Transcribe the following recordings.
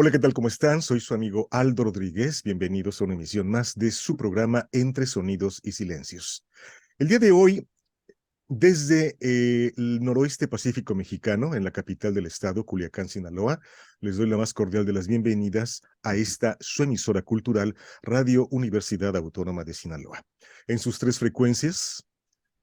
Hola, ¿qué tal? ¿Cómo están? Soy su amigo Aldo Rodríguez. Bienvenidos a una emisión más de su programa Entre Sonidos y Silencios. El día de hoy, desde el noroeste pacífico mexicano, en la capital del estado, Culiacán, Sinaloa, les doy la más cordial de las bienvenidas a esta su emisora cultural, Radio Universidad Autónoma de Sinaloa. En sus tres frecuencias,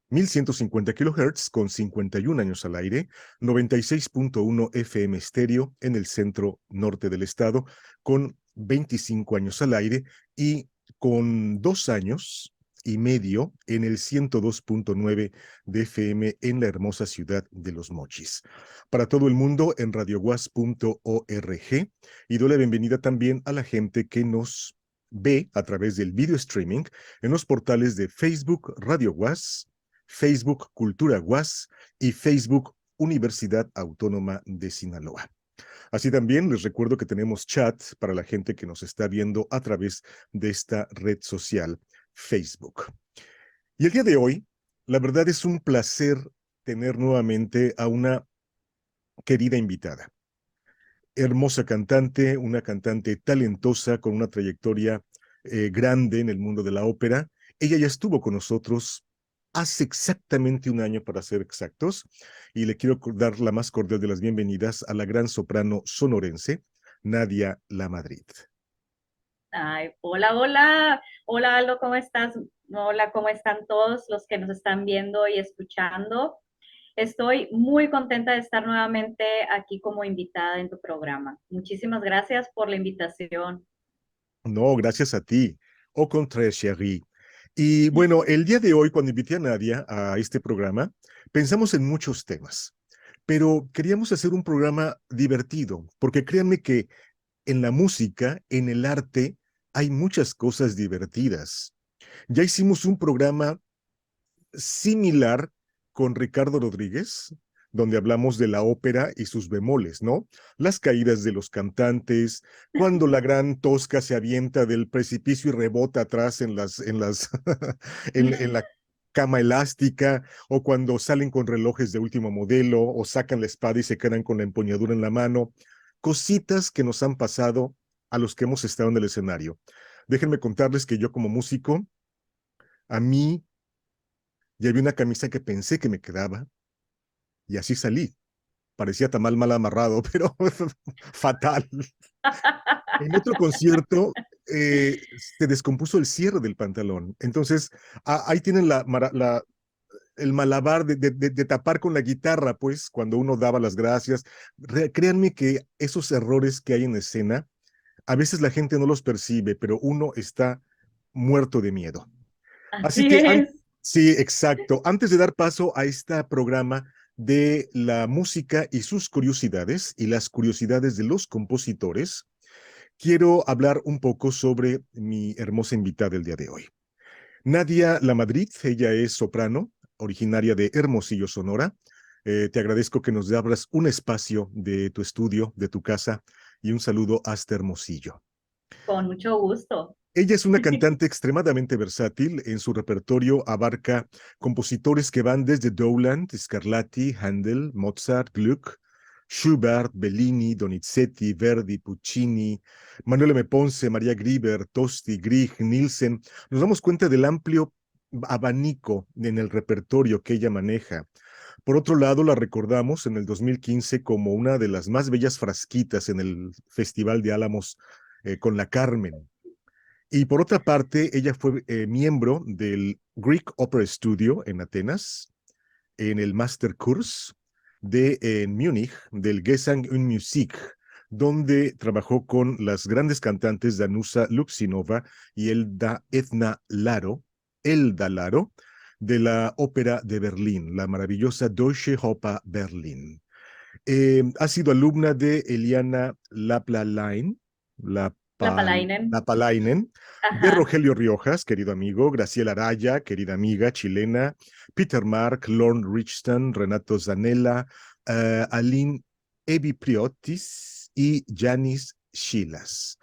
1150 kHz con 51 años al aire, 96.1 FM estéreo en el centro norte del estado con 25 años al aire y con 2 años y medio en el 102.9 de FM en la hermosa ciudad de Los Mochis. Para todo el mundo en radioguas.org y doy la bienvenida también a la gente que nos ve a través del video streaming en los portales de Facebook Radio Guas, Facebook Cultura Guas y Facebook Universidad Autónoma de Sinaloa. Así también les recuerdo que tenemos chat para la gente que nos está viendo a través de esta red social Facebook. Y el día de hoy, la verdad es un placer tener nuevamente a una querida invitada. Hermosa cantante, una cantante talentosa con una trayectoria grande en el mundo de la ópera. Ella ya estuvo con nosotros hace exactamente un año, para ser exactos, y le quiero dar la más cordial de las bienvenidas a la gran soprano sonorense, Nadia Lamadrid. Ay, hola, hola, hola Aldo, ¿cómo estás? Hola, ¿cómo están todos los que nos están viendo y escuchando? Estoy muy contenta de estar nuevamente aquí como invitada en tu programa. Muchísimas gracias por la invitación. No, gracias a ti. Au contraire, chérie. Y bueno, el día de hoy, cuando invité a Nadia a este programa, pensamos en muchos temas, pero queríamos hacer un programa divertido, porque créanme que en la música, en el arte, hay muchas cosas divertidas. Ya hicimos un programa similar con Ricardo Rodríguez, donde hablamos de la ópera y sus bemoles, ¿no? Las caídas de los cantantes, cuando la gran Tosca se avienta del precipicio y rebota atrás en la cama elástica, o cuando salen con relojes de último modelo, o sacan la espada y se quedan con la empuñadura en la mano. Cositas que nos han pasado a los que hemos estado en el escenario. Déjenme contarles que yo como músico, a mí ya había una camisa que pensé que me quedaba y así salí. Parecía tamal mal amarrado, pero fatal. En otro concierto se descompuso el cierre del pantalón. Entonces, ahí tienen el malabar de tapar con la guitarra, pues, cuando uno daba las gracias. Créanme que esos errores que hay en escena, a veces la gente no los percibe, pero uno está muerto de miedo. Así Así que, es. sí, exacto. Antes de dar paso a este programa de la música y sus curiosidades y las curiosidades de los compositores, quiero hablar un poco sobre mi hermosa invitada del día de hoy. Nadia Lamadrid, ella es soprano, originaria de Hermosillo, Sonora. Te agradezco que nos abras un espacio de tu estudio, de tu casa, y un saludo hasta Hermosillo. Con mucho gusto. Ella es una cantante extremadamente versátil. En su repertorio abarca compositores que van desde Dowland, Scarlatti, Handel, Mozart, Gluck, Schubert, Bellini, Donizetti, Verdi, Puccini, Manuel M. Ponce, María Grieber, Tosti, Grieg, Nielsen. Nos damos cuenta del amplio abanico en el repertorio que ella maneja. Por otro lado, la recordamos en el 2015 como una de las más bellas frasquitas en el Festival de Álamos con la Carmen. Y por otra parte, ella fue miembro del Greek Opera Studio en Atenas, en el Masterkurs en Múnich del Gesang und Musik, donde trabajó con las grandes cantantes Danusa Luxinova y Elda Laro, de la Ópera de Berlín, la maravillosa Deutsche Oper Berlin. Ha sido alumna de Eliana Laplalain, la La Palainen. Lapalainen, de Ajá. Rogelio Riojas, querido amigo, Graciela Araya, querida amiga chilena, Peter Mark, Lorne Richton, Renato Zanella, Aline Evi Priotis y Janis Chilas.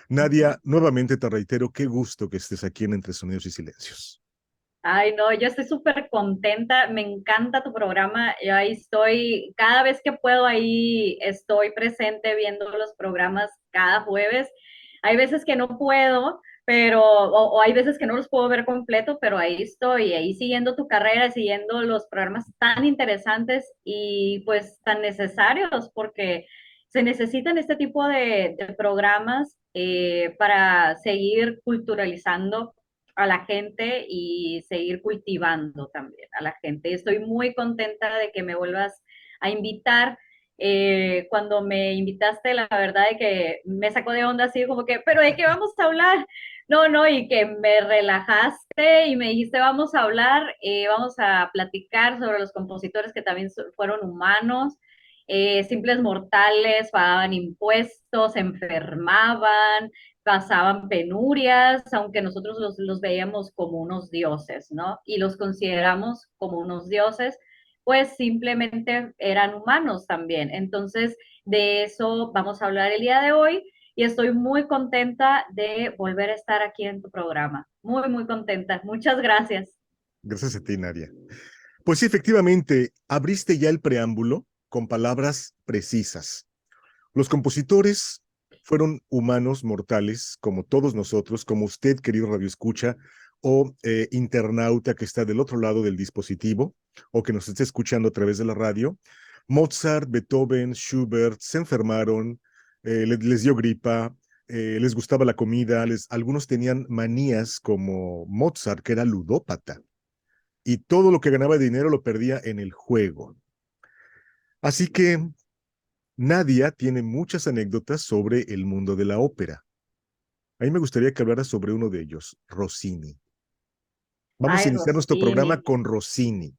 Nadia, nuevamente te reitero, qué gusto que estés aquí en Entre Sonidos y Silencios. Ay, no, yo estoy súper contenta, me encanta tu programa, yo ahí estoy, cada vez que puedo ahí estoy presente viendo los programas cada jueves. Hay veces que no puedo, pero, o hay veces que no los puedo ver completo, pero ahí estoy, ahí siguiendo tu carrera, siguiendo los programas tan interesantes y pues tan necesarios, porque se necesitan este tipo de programas para seguir culturalizando a la gente y seguir cultivando también a la gente. Estoy muy contenta de que me vuelvas a invitar. Cuando me invitaste, la verdad es que me sacó de onda así como que, pero ¿de qué vamos a hablar? No, no, y que me relajaste y me dijiste, vamos a hablar, vamos a platicar sobre los compositores que también fueron humanos, simples mortales, pagaban impuestos, se enfermaban, pasaban penurias, aunque nosotros los veíamos como unos dioses, ¿no? Y los consideramos como unos dioses, pues simplemente eran humanos también. Entonces, de eso vamos a hablar el día de hoy y estoy muy contenta de volver a estar aquí en tu programa. Muy, muy contenta. Muchas gracias. Gracias a ti, Nadia. Pues sí, efectivamente, abriste ya el preámbulo con palabras precisas. Los compositores fueron humanos mortales, como todos nosotros, como usted, querido radioescucha, o internauta que está del otro lado del dispositivo, o que nos esté escuchando a través de la radio. Mozart, Beethoven, Schubert se enfermaron, les dio gripa, les gustaba la comida, algunos tenían manías como Mozart, que era ludópata, y todo lo que ganaba de dinero lo perdía en el juego. Así que Nadia tiene muchas anécdotas sobre el mundo de la ópera. A mí me gustaría que hablara sobre uno de ellos, Rossini. Vamos a Ay, iniciar nuestro programa Rossini. con Rossini.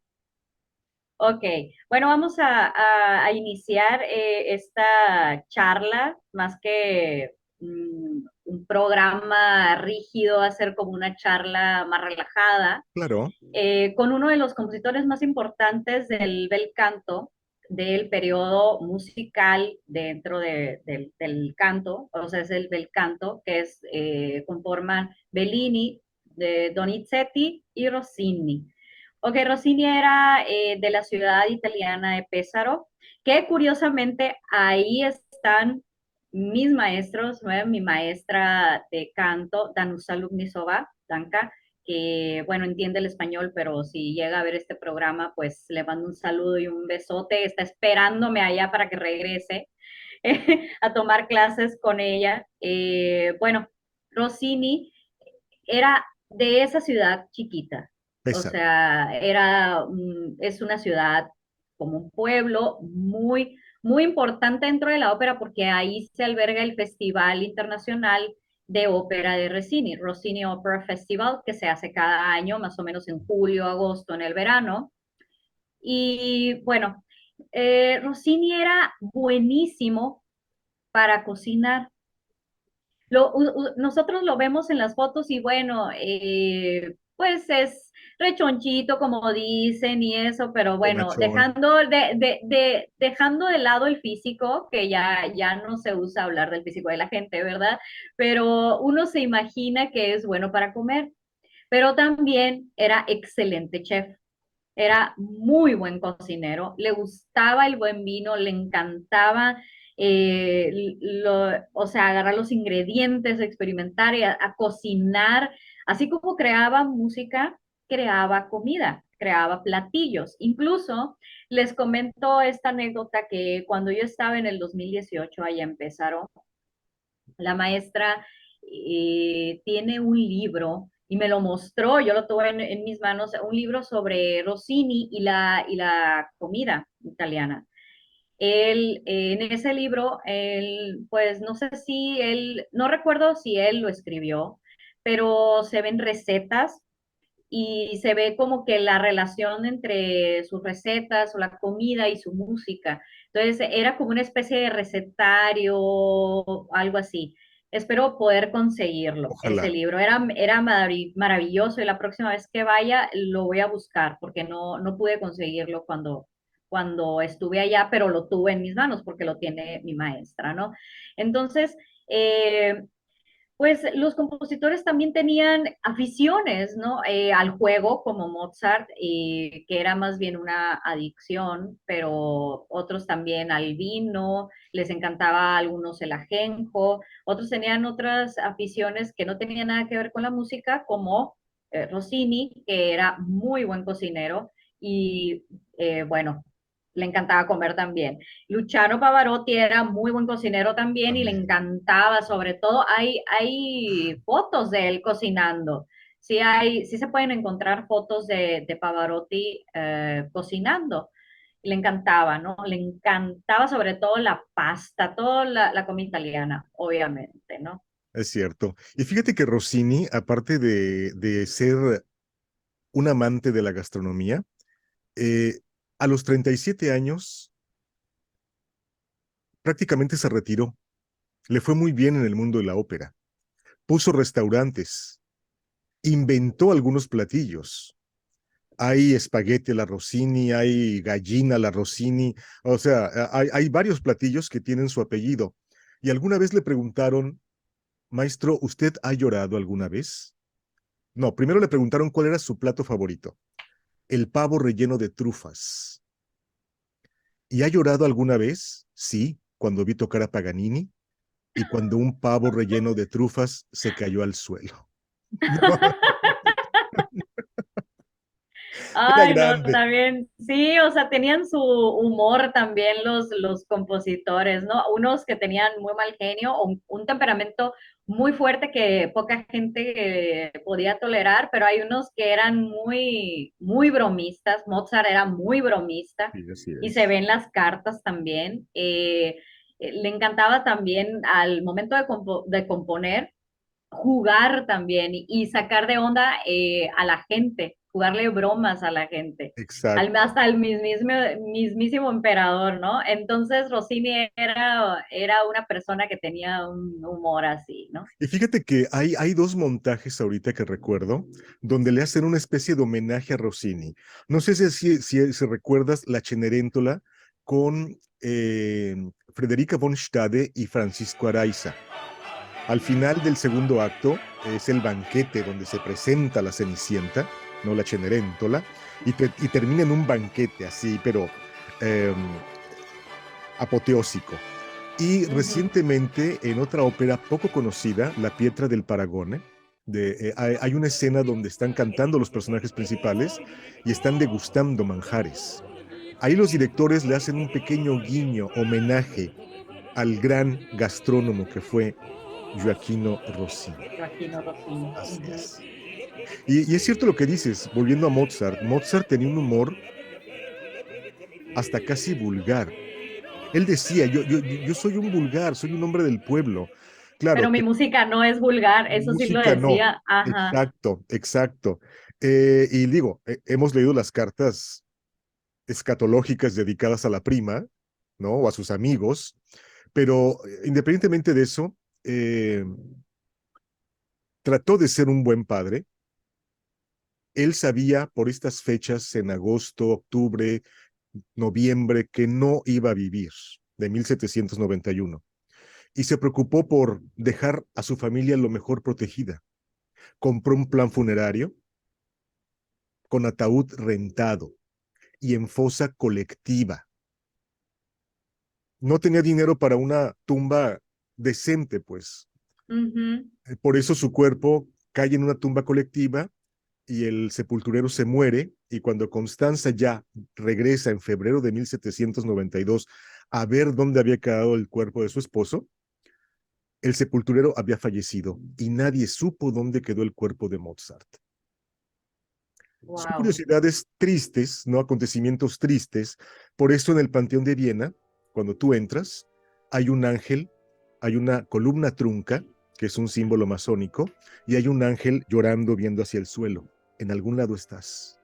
Ok, bueno, vamos a iniciar esta charla, más que un programa rígido, a ser como una charla más relajada, Claro, con uno de los compositores más importantes del bel canto, del periodo musical dentro del canto, o sea, es el bel canto, que es, conforman Bellini, Donizetti y Rossini. Ok, Rossini era de la ciudad italiana de Pesaro, que curiosamente ahí están mis maestros, ¿no? Mi maestra de canto, Danusa Lugnisova, Danka, que, bueno, entiende el español, pero si llega a ver este programa, pues le mando un saludo y un besote. Está esperándome allá para que regrese a tomar clases con ella. Bueno, Rossini era de esa ciudad chiquita, o Pésaro. sea, es una ciudad como un pueblo muy, muy importante dentro de la ópera porque ahí se alberga el Festival Internacional de Ópera de Rossini, Rossini Opera Festival, que se hace cada año, más o menos en julio, agosto, en el verano. Y bueno, Rossini era buenísimo para cocinar. Nosotros lo vemos en las fotos y bueno, pues es rechonchito como dicen y eso, pero bueno, Bonachón. dejando de lado el físico, que ya no se usa hablar del físico de la gente, ¿verdad? Pero uno se imagina que es bueno para comer, pero también era excelente chef. Era muy buen cocinero, le gustaba el buen vino, le encantaba, o sea, agarrar los ingredientes, experimentar y a cocinar, así como creaba música, creaba comida, creaba platillos. Incluso les comento esta anécdota que cuando yo estaba en el 2018 allá empezaron, la maestra tiene un libro y me lo mostró, yo lo tuve en mis manos, un libro sobre Rossini y la comida italiana. Él, en ese libro, él, pues no sé si él, no recuerdo si él lo escribió, pero se ven recetas y se ve como que la relación entre sus recetas o la comida y su música. Entonces era como una especie de recetario, algo así. Espero poder conseguirlo, ese Ojalá. libro. Era maravilloso y la próxima vez que vaya lo voy a buscar porque no pude conseguirlo cuando estuve allá, pero lo tuve en mis manos porque lo tiene mi maestra, ¿no? Entonces, eh, Pues los compositores también tenían aficiones, ¿no? Al juego, como Mozart, que era más bien una adicción, pero otros también al vino, les encantaba a algunos el ajenjo, otros tenían otras aficiones que no tenían nada que ver con la música, como Rossini, que era muy buen cocinero y bueno, le encantaba comer también. Luciano Pavarotti era muy buen cocinero también y le También. encantaba, sobre todo hay fotos de él cocinando. Sí se pueden encontrar fotos de Pavarotti cocinando. Le encantaba, ¿no? Le encantaba sobre todo la pasta, toda la comida italiana, obviamente, ¿no? Es cierto. Y fíjate que Rossini, aparte de ser un amante de la gastronomía, eh, a los 37 años prácticamente se retiró. Le fue muy bien en el mundo de la ópera. Puso restaurantes, inventó algunos platillos. Hay espagueti a la Rossini, hay gallina a la Rossini, o sea, hay varios platillos que tienen su apellido. Y alguna vez le preguntaron, maestro, ¿usted ha llorado alguna vez? No, primero le preguntaron cuál era su plato favorito. El pavo relleno de trufas. ¿Y ha llorado alguna vez? Sí, cuando vi tocar a Paganini y cuando un pavo relleno de trufas se cayó al suelo. No, era Ay, no, grande. también, sí, o sea, tenían su humor también los compositores, ¿no? Unos que tenían muy mal genio o un temperamento muy fuerte que poca gente podía tolerar, pero hay unos que eran muy bromistas. Mozart era muy bromista Sí, así y se es. ven las cartas también. Le encantaba también al momento de componer jugar también y sacar de onda a la gente, jugarle bromas a la gente, Exacto. hasta el mismísimo emperador, ¿no? Entonces Rossini era una persona que tenía un humor así, ¿no? Y fíjate que hay dos montajes ahorita que recuerdo donde le hacen una especie de homenaje a Rossini. No sé si recuerdas la Cenerentola con Federica von Stade y Francisco Araiza. Al final del segundo acto es el banquete donde se presenta la Cenicienta, no la Cenerentola, y termina en un banquete así, pero eh, apoteósico. Y Ujú, recientemente, en otra ópera poco conocida, La Pietra del Paragone, hay una escena donde están cantando los personajes principales y están degustando manjares. Ahí los directores le hacen un pequeño guiño, homenaje al gran gastrónomo que fue Gioachino Rossini. Joaquino Rossini. Así Ujú. es. Y es cierto lo que dices, volviendo a Mozart, Mozart tenía un humor hasta casi vulgar. Él decía, yo soy un vulgar, soy un hombre del pueblo. Claro, Pero mi música no es vulgar, eso sí lo música no. decía, ajá. Exacto, exacto. Y digo, hemos leído las cartas escatológicas dedicadas a la prima, ¿no? O a sus amigos, pero independientemente de eso, eh, trató de ser un buen padre. Él sabía por estas fechas, en agosto, octubre, noviembre, que no iba a vivir de 1791 y se preocupó por dejar a su familia lo mejor protegida. Compró un plan funerario con ataúd rentado y en fosa colectiva. No tenía dinero para una tumba decente, pues. Ujú. Por eso su cuerpo cae en una tumba colectiva y el sepulturero se muere y cuando Constanza ya regresa en febrero de 1792 a ver dónde había quedado el cuerpo de su esposo, el sepulturero había fallecido y nadie supo dónde quedó el cuerpo de Mozart. Son Wow. curiosidades tristes, no acontecimientos tristes. Por eso en el Panteón de Viena, cuando tú entras, hay un ángel, hay una columna trunca, que es un símbolo masónico, y hay un ángel llorando viendo hacia el suelo. En algún lado estás.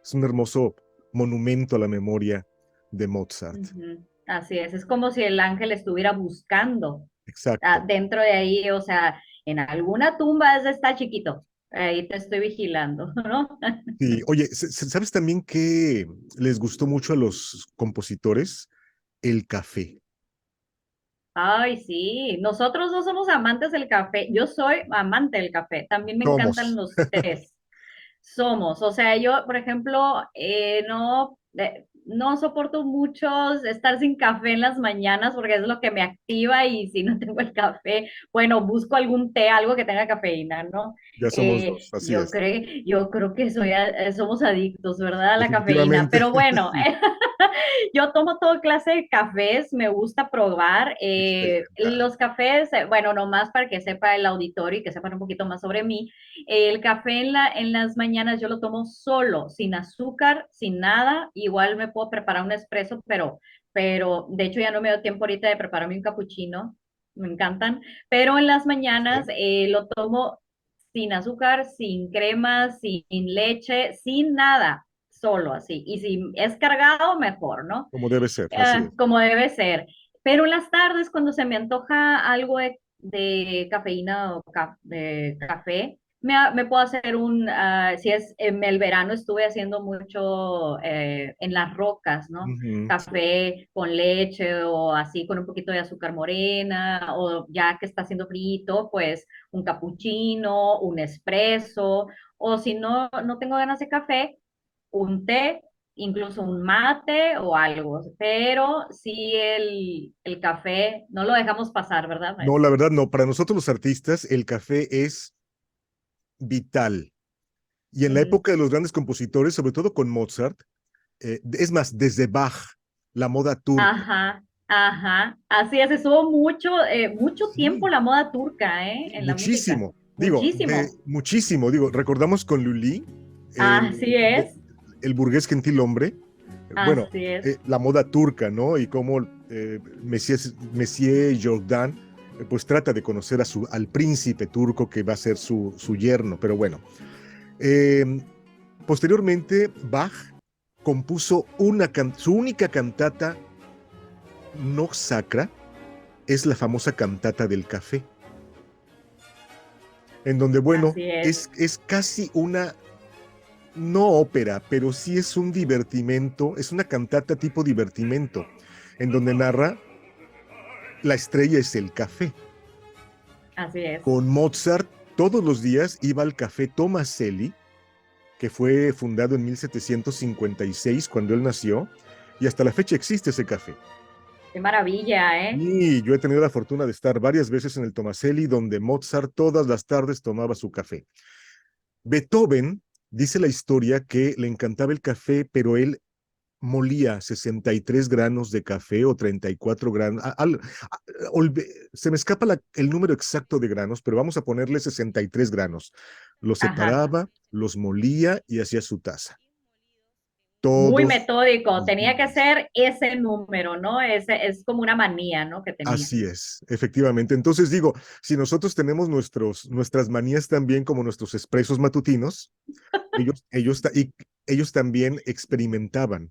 Es un hermoso monumento a la memoria de Mozart. Ujú. Así es como si el ángel estuviera buscando Exacto. dentro de ahí, o sea, en alguna tumba ese está chiquito, ahí te estoy vigilando, ¿no? Y oye, ¿sabes también que les gustó mucho a los compositores? El café. Ay, sí, nosotros no somos amantes del café. Yo soy amante del café. También me encantan Somos. los tés. Somos, o sea, yo, por ejemplo, no soporto mucho estar sin café en las mañanas porque es lo que me activa y si no tengo el café, bueno, busco algún té, algo que tenga cafeína, ¿no? Ya somos dos, así es. Yo creo que somos adictos, ¿verdad? A la cafeína, Definitivamente. pero bueno, Sí, yo tomo toda clase de cafés, me gusta probar experimentar. los cafés, bueno, nomás para que sepa el auditorio y que sepan un poquito más sobre mí. El café en las mañanas yo lo tomo solo, sin azúcar, sin nada. Igual me puedo preparar un espresso, pero de hecho ya no me dio tiempo ahorita de prepararme un capuchino. Me encantan. Pero en las mañanas Sí, lo tomo sin azúcar, sin crema, sin leche, sin nada, solo así. Y si es cargado, mejor, ¿no? como debe ser, así es. Como debe ser. Pero en las tardes, cuando se me antoja algo de cafeína o de café, me puedo hacer si es en el verano estuve haciendo mucho en las rocas, ¿no? Ujú, sí. Café con leche o así con un poquito de azúcar morena, o ya que está haciendo frito, pues un capuchino, un espresso, o si no tengo ganas de café, un té, incluso un mate o algo, pero sí el café no lo dejamos pasar, ¿verdad, No, maestro? la verdad no. Para nosotros los artistas, el café es vital. Y en la Mm, época de los grandes compositores, sobre todo con Mozart, es más, desde Bach, la moda turca. ajá, ajá, así es, estuvo mucho tiempo Sí, la moda turca, ¿eh? En la música, muchísimo. Digo, muchísimo, muchísimo. Digo, recordamos con Lully, así el, es, el burgués gentil hombre, bueno, así es, la moda turca, ¿no? Y cómo Messier Jourdan, pues trata de conocer al príncipe turco que va a ser su yerno. Pero bueno, eh, posteriormente Bach compuso su única cantata no sacra, es la famosa cantata del café, en donde, bueno, así es, es casi una, no ópera, pero sí es un divertimento, es una cantata tipo divertimento, en donde narra la estrella es el café. así es. Con Mozart, todos los días iba al café Tomaselli, que fue fundado en 1756 cuando él nació, y hasta la fecha existe ese café. Qué maravilla, ¿eh? Y yo he tenido la fortuna de estar varias veces en el Tomaselli, donde Mozart todas las tardes tomaba su café. Beethoven dice la historia que le encantaba el café, pero él molía 63 granos de café o 34 granos. Se me escapa el número exacto de granos, pero vamos a ponerle 63 granos. Los Ajá. separaba, los molía y hacía su taza. Muy Todos metódico, los tenía que días. ser ese número, ¿no? Es como una manía, ¿no? Que tenía. Así es, efectivamente. Entonces digo, si nosotros tenemos nuestras manías también como nuestros expresos matutinos, ellos también experimentaban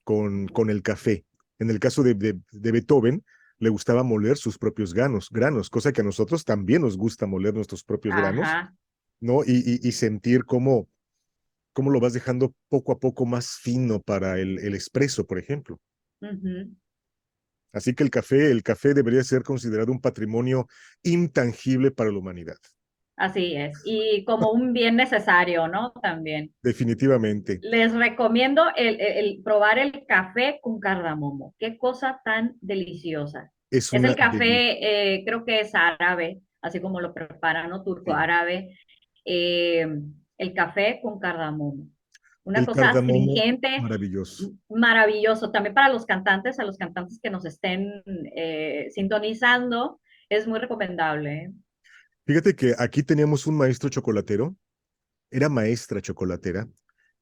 con el café. En el caso de Beethoven, le gustaba moler sus propios granos, cosa que a nosotros también nos gusta moler nuestros propios granos, Ajá. ¿no? Y sentir cómo lo vas dejando poco a poco más fino para el espresso, por ejemplo. Ujú. Así que el café debería ser considerado un patrimonio intangible para la humanidad. Así es. Y como un bien necesario, ¿no? También. Definitivamente. Les recomiendo probar el café con cardamomo. Qué cosa tan deliciosa. Es Es una el delicia. café, creo que es árabe, así como lo preparan, ¿no? Turco Sí. árabe. Eh, el café con cardamomo. Una El cosa cardamomo, astringente, maravilloso. maravilloso. También para los cantantes, a los cantantes que nos estén sintonizando, es muy recomendable. ¿Eh? Fíjate que aquí teníamos un maestro chocolatero, era maestra chocolatera,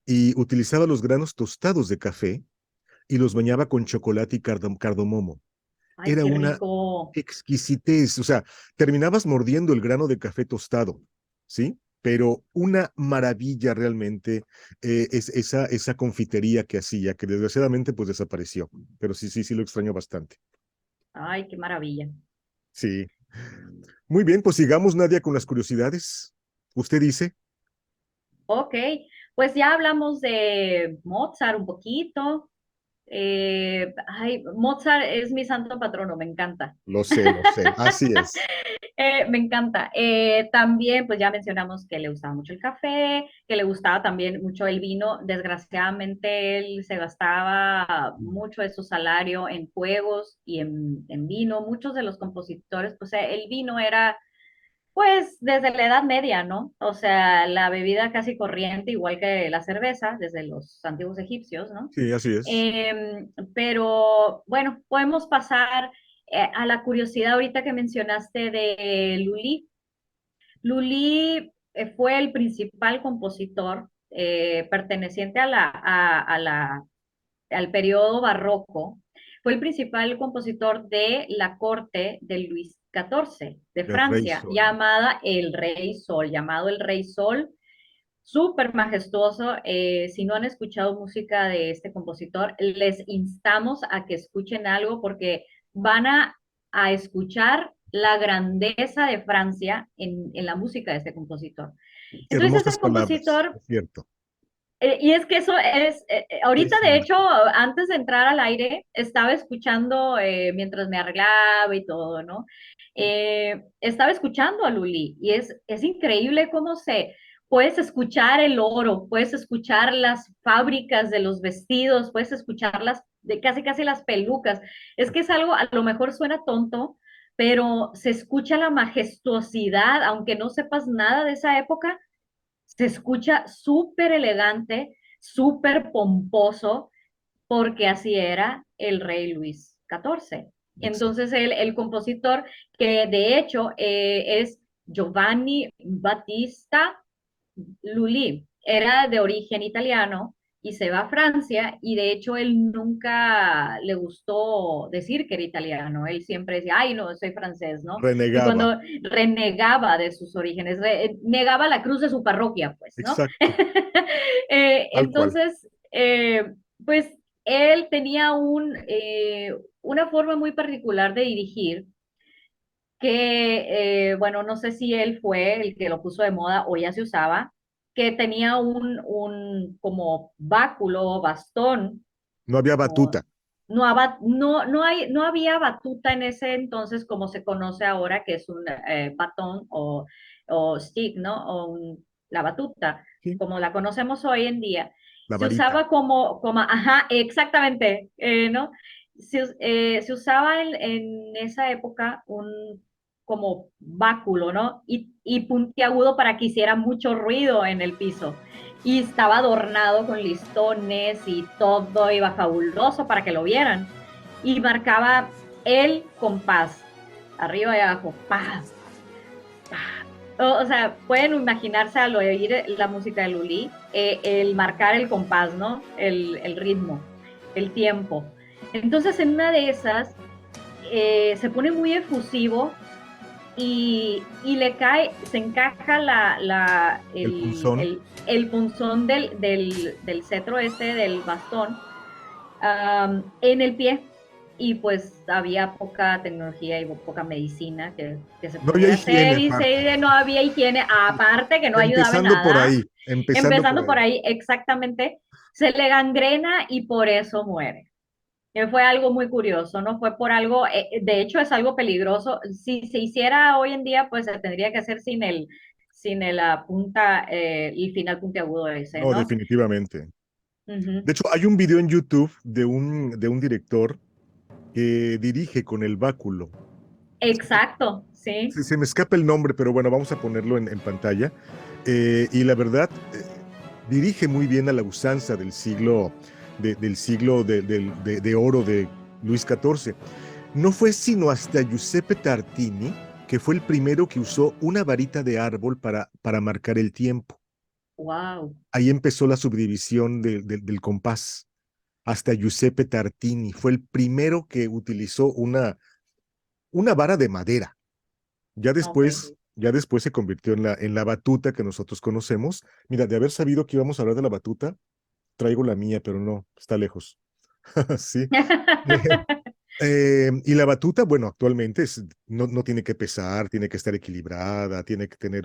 y utilizaba los granos tostados de café y los bañaba con chocolate y cardamomo. Ay, Era qué una rico. exquisitez, o sea, terminabas mordiendo el grano de café tostado, ¿sí? Pero una maravilla realmente es esa confitería que hacía, que desgraciadamente pues desapareció, pero sí, sí, sí lo extraño bastante. Ay, qué maravilla. Sí. Muy bien, pues sigamos, Nadia, con las curiosidades. Usted dice, Ok, pues ya hablamos de Mozart un poquito, Mozart es mi santo patrono, me encanta. Lo sé, así es. Me encanta. También, pues ya mencionamos que le gustaba mucho el café, que le gustaba también mucho el vino. Desgraciadamente, él se gastaba mucho de su salario en juegos y en vino. Muchos de los compositores, pues el vino era, pues, desde la Edad Media, ¿no? O sea, la bebida casi corriente, igual que la cerveza, desde los antiguos egipcios, ¿no? Sí, así es. Pero bueno, podemos pasar a la curiosidad ahorita que mencionaste de Lully. Lully fue el principal compositor perteneciente al periodo barroco. Fue el principal compositor de la corte de Luis XIV de El Rey Francia, Sol. llamado el Rey Sol, súper majestuoso. Si no han escuchado música de este compositor, les instamos a que escuchen algo porque van a escuchar la grandeza de Francia en la música de este compositor. Entonces, Hermosas este palabras, compositor, es cierto. y es que eso es, Es ahorita de hecho, cierto. antes de entrar al aire, estaba escuchando mientras me arreglaba y todo, ¿no? Estaba escuchando a Lully y es increíble cómo puedes escuchar el oro, puedes escuchar las fábricas de los vestidos, puedes escuchar casi casi las pelucas. Es que es algo, a lo mejor suena tonto, pero se escucha la majestuosidad, aunque no sepas nada de esa época, se escucha súper elegante, súper pomposo, porque así era el rey Luis XIV. Exacto. Entonces el compositor, que de hecho es Giovanni Battista Lully, era de origen italiano y se va a Francia y de hecho él nunca le gustó decir que era italiano, él siempre decía, ay no, soy francés, ¿no? Y Renegaba. cuando renegaba de sus orígenes, negaba la cruz de su parroquia, pues, ¿no? Exacto. Tal cual. Entonces, pues él tenía una forma muy particular de dirigir que, bueno, no sé si él fue el que lo puso de moda o ya se usaba, que tenía un como báculo, bastón, No había o batuta. no había batuta en ese entonces como se conoce ahora, que es un batón o stick, ¿no? La batuta, Sí. como la conocemos hoy en día. La Se varita. usaba ajá, exactamente, ¿no? Se usaba en esa época un como báculo, ¿no? Y puntiagudo para que hiciera mucho ruido en el piso y estaba adornado con listones y todo iba fabuloso para que lo vieran. Y marcaba el compás, arriba y abajo, paz, paz. O sea, pueden imaginarse al oír la música de Lully, el marcar el compás, ¿no? El ritmo, el tiempo. Entonces, en una de esas, se pone muy efusivo y le cae, se encaja El punzón. el punzón del cetro este, del bastón, en el pie. Y pues había poca tecnología y poca medicina que se No había pudiera higiene hacer y aparte. no había higiene, aparte que no ayudaba en Empezando por nada, ahí. Empezando por empezando por ahí. ahí exactamente, se le gangrena y por eso muere que fue algo muy curioso, ¿no? Fue por algo, de hecho es algo peligroso. Si se hiciera hoy en día, pues se tendría que hacer sin la punta, el final puntiagudo ese, No, ¿no? definitivamente. Ujú. De hecho, hay un video en YouTube de un director que dirige con el báculo. Exacto, sí. Se me escapa el nombre, pero bueno, vamos a ponerlo en pantalla. Y la verdad, dirige muy bien a la usanza del siglo, del siglo de oro de Luis XIV. No fue sino hasta Giuseppe Tartini que fue el primero que usó una varita de árbol para marcar el tiempo. Wow. Ahí empezó la subdivisión del compás. Hasta Giuseppe Tartini fue el primero que utilizó una vara de madera. Ok. Ya después se convirtió en la batuta que nosotros conocemos. Mira, de haber sabido que íbamos a hablar de la batuta, traigo la mía, pero no, está lejos. Sí. Y la batuta, bueno, actualmente no tiene que pesar, tiene que estar equilibrada, tiene que tener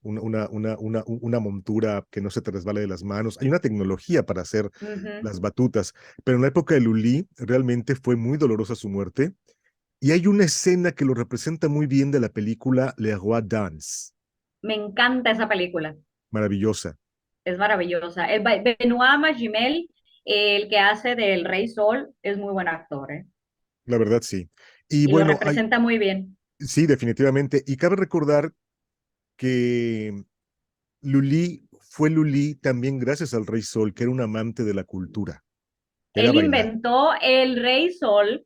una montura que no se te resbale de las manos. Hay una tecnología para hacer Ujú. las batutas, pero en la época de Lully realmente fue muy dolorosa su muerte. Y hay una escena que lo representa muy bien de la película Le Roi Dance, Me encanta esa película, maravillosa, es maravillosa. Benoît Magimel, el que hace del Rey Sol, es muy buen actor, ¿eh? la verdad sí. Y Y lo bueno, representa muy bien. sí, definitivamente. Y cabe recordar que Lully fue Lully también gracias al Rey Sol, que era un amante de la cultura, era Él bailar. inventó el Rey Sol,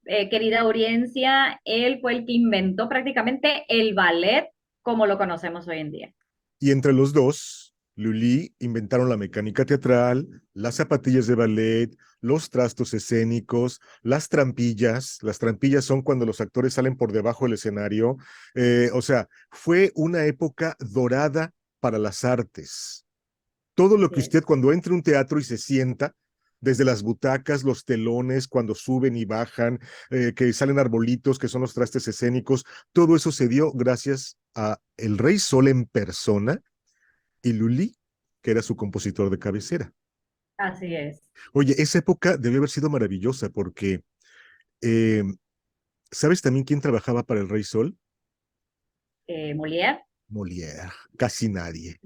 querida audiencia, él fue el que inventó prácticamente el ballet como lo conocemos hoy en día. Y entre los dos, Lully inventaron la mecánica teatral, las zapatillas de ballet, los trastos escénicos, las trampillas. Las trampillas son cuando los actores salen por debajo del escenario. O sea, fue una época dorada para las artes. Todo lo Así que usted es, cuando entra a un teatro y se sienta, desde las butacas, los telones, cuando suben y bajan, que salen arbolitos, que son los trastes escénicos, todo eso se dio gracias a el Rey Sol en persona y Lully, que era su compositor de cabecera. así es. Oye, esa época debió haber sido maravillosa porque, eh, ¿sabes también quién trabajaba para el Rey Sol? Molière. Molière, casi nadie.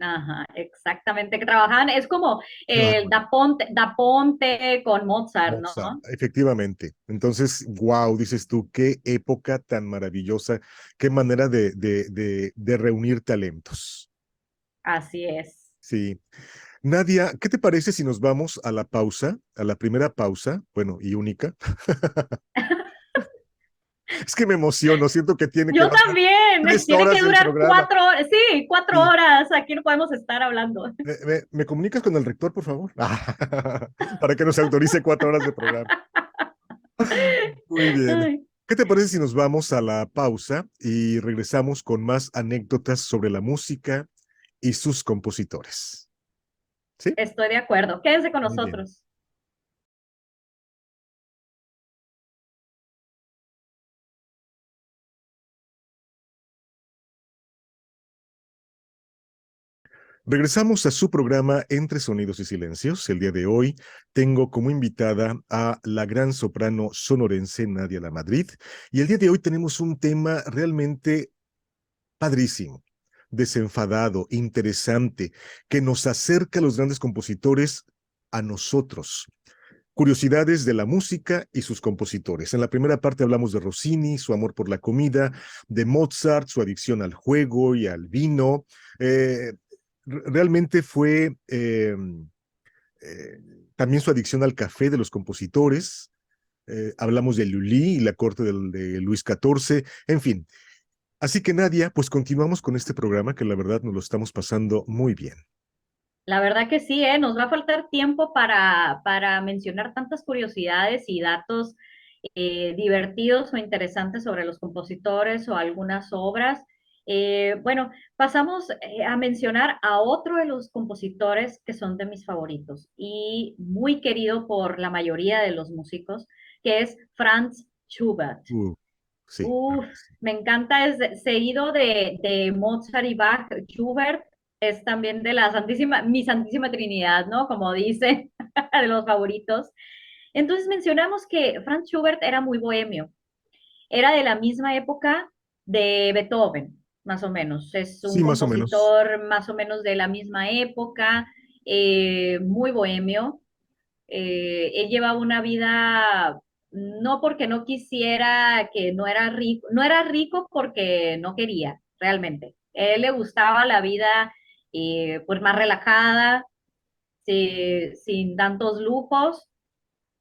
Ajá, exactamente, que trabajaban, es como Qué bárbaro. Da Ponte con Mozart, ¿no? Mozart, efectivamente. Entonces, wow, dices tú, qué época tan maravillosa, qué manera de reunir talentos. Así es. Sí. Nadia, ¿qué te parece si nos vamos a la pausa, a la primera pausa, bueno, y única? Es que me emociono, siento que tiene que Yo va a ser también, 3 horas el programa. 4 horas, sí, cuatro Sí. horas, aquí no podemos estar hablando. ¿Me comunicas con el rector, por favor? Para que nos autorice 4 horas de programa. Muy bien. Ay, ¿Qué te parece si nos vamos a la pausa y regresamos con más anécdotas sobre la música y sus compositores? ¿Sí? estoy de acuerdo, quédense con Muy bien. nosotros. Regresamos a su programa Entre Sonidos y Silencios. El día de hoy tengo como invitada a la gran soprano sonorense Nadia Lamadrid. Y el día de hoy tenemos un tema realmente padrísimo, desenfadado, interesante, que nos acerca a los grandes compositores a nosotros. Curiosidades de la música y sus compositores. En la primera parte hablamos de Rossini, su amor por la comida, de Mozart, su adicción al juego y al vino. Eh, Realmente fue eh, también su adicción al café de los compositores. Hablamos de Lully y la corte de Luis XIV, en fin. Así que Nadia, pues continuamos con este programa que la verdad nos lo estamos pasando muy bien. La verdad que sí, nos va a faltar tiempo para mencionar tantas curiosidades y datos divertidos o interesantes sobre los compositores o algunas obras. Bueno, pasamos a mencionar a otro de los compositores que son de mis favoritos y muy querido por la mayoría de los músicos, que es Franz Schubert. Uh, sí, Uf, me encanta, es seguido de Mozart y Bach. Schubert es también de la Santísima, mi Santísima Trinidad, ¿no? Como dice, de los favoritos. Entonces mencionamos que Franz Schubert era muy bohemio, era de la misma época de Beethoven, más o menos. Es un sí, más o menos. compositor más o menos de la misma época, muy bohemio. Él llevaba una vida, no porque no quisiera, que no era rico porque no quería, realmente. A él le gustaba la vida pues más relajada, sin tantos lujos,